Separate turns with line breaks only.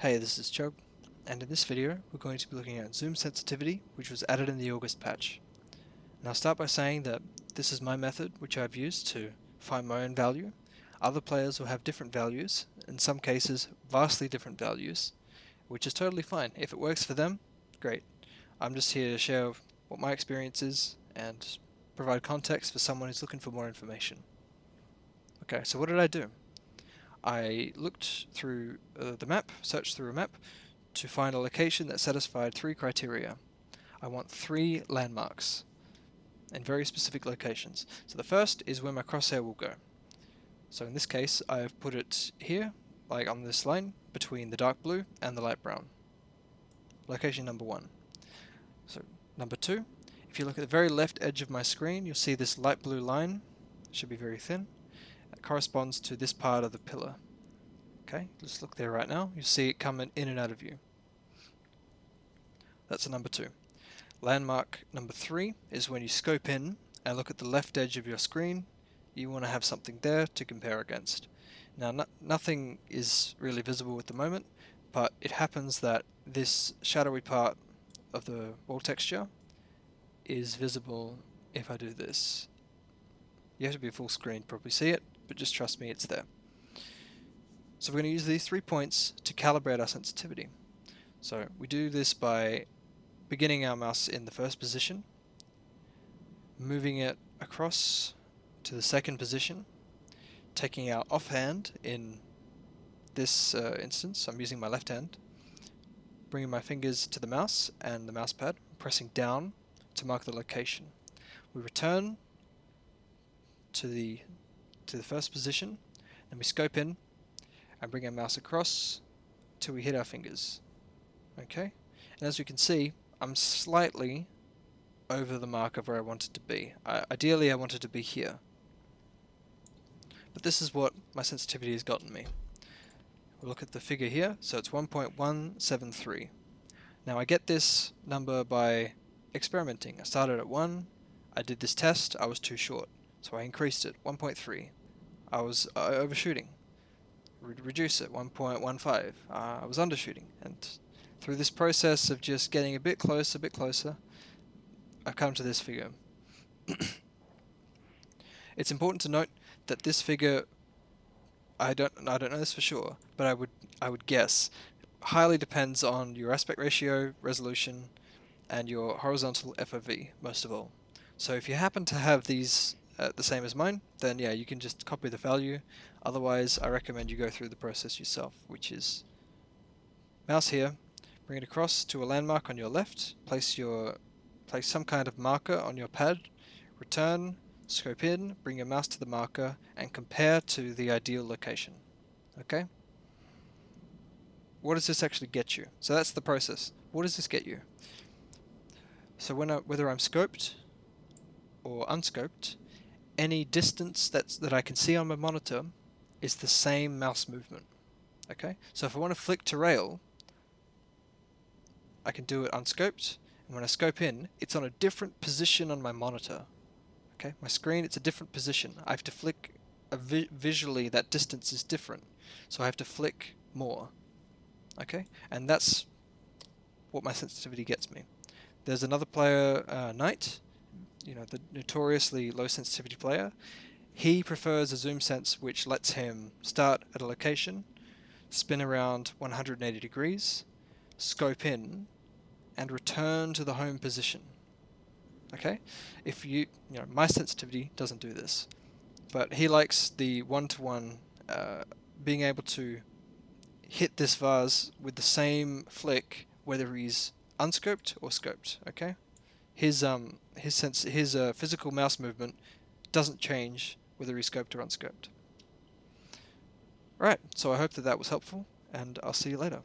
Hey, this is Chugg, and in this video we're going to be looking at zoom sensitivity, which was added in the August patch. And I'll start by saying that this is my method which I've used to find my own value. Other players will have different values, in some cases vastly different values, which is totally fine. If it works for them, great. I'm just here to share what my experience is and provide context for someone who's looking for more information. Okay, so what did I do? I looked through the map, searched through a map, to find a location that satisfied three criteria. I want 3 landmarks in very specific locations. So the first is where my crosshair will go. So in this case, I've put it here, like on this line, between the dark blue and the light brown. Location number 1. So number 2, if you look at the very left edge of my screen, you'll see this light blue line. It should be very thin. That corresponds to this part of the pillar. Okay, just look there right now. You see it coming in and out of view. That's a number 2. Landmark number 3 is when you scope in and look at the left edge of your screen. You want to have something there to compare against. Now, nothing is really visible at the moment, but it happens that this shadowy part of the wall texture is visible if I do this. You have to be full screen to probably see it, but just trust me, it's there. So we're going to use these 3 points to calibrate our sensitivity. So we do this by beginning our mouse in the first position, moving it across to the second position, taking our offhand in this instance, I'm using my left hand, bringing my fingers to the mouse and the mouse pad, pressing down to mark the location. We return to the first position, and we scope in and bring our mouse across till we hit our fingers. Okay, and as we can see, I'm slightly over the mark of where I want it to be. Ideally I want it to be here, but this is what my sensitivity has gotten me. We'll look at the figure here, so it's 1.173. Now I get this number by experimenting. I started at 1, I did this test, I was too short, so I increased it, 1.3. I was overshooting. Reduce it, 1.15. I was undershooting, and through this process of just getting a bit closer, I've come to this figure. It's important to note that this figure, I don't know this for sure, but I would guess, highly depends on your aspect ratio, resolution, and your horizontal FOV, most of all. So if you happen to have these the same as mine, then yeah, you can just copy the value. Otherwise, I recommend you go through the process yourself, which is mouse here, bring it across to a landmark on your left, place some kind of marker on your pad, return, scope in, bring your mouse to the marker, and compare to the ideal location. Okay? What does this actually get you? So that's the process. What does this get you? So whether I'm scoped or unscoped, any distance that I can see on my monitor is the same mouse movement. Okay? So if I want to flick to rail, I can do it unscoped, and when I scope in, it's on a different position on my monitor. Okay? My screen, it's a different position. I have to flick visually, that distance is different, so I have to flick more. Okay? And that's what my sensitivity gets me. There's another player, Knight, you know, the notoriously low sensitivity player. He prefers a Zoom Sense which lets him start at a location, spin around 180 degrees, scope in, and return to the home position. Okay? If you know, my sensitivity doesn't do this, but he likes the one-to-one, being able to hit this vase with the same flick whether he's unscoped or scoped. Okay? His physical mouse movement doesn't change whether he's scoped or unscoped. Alright, so I hope that was helpful, and I'll see you later.